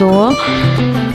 2،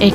1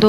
2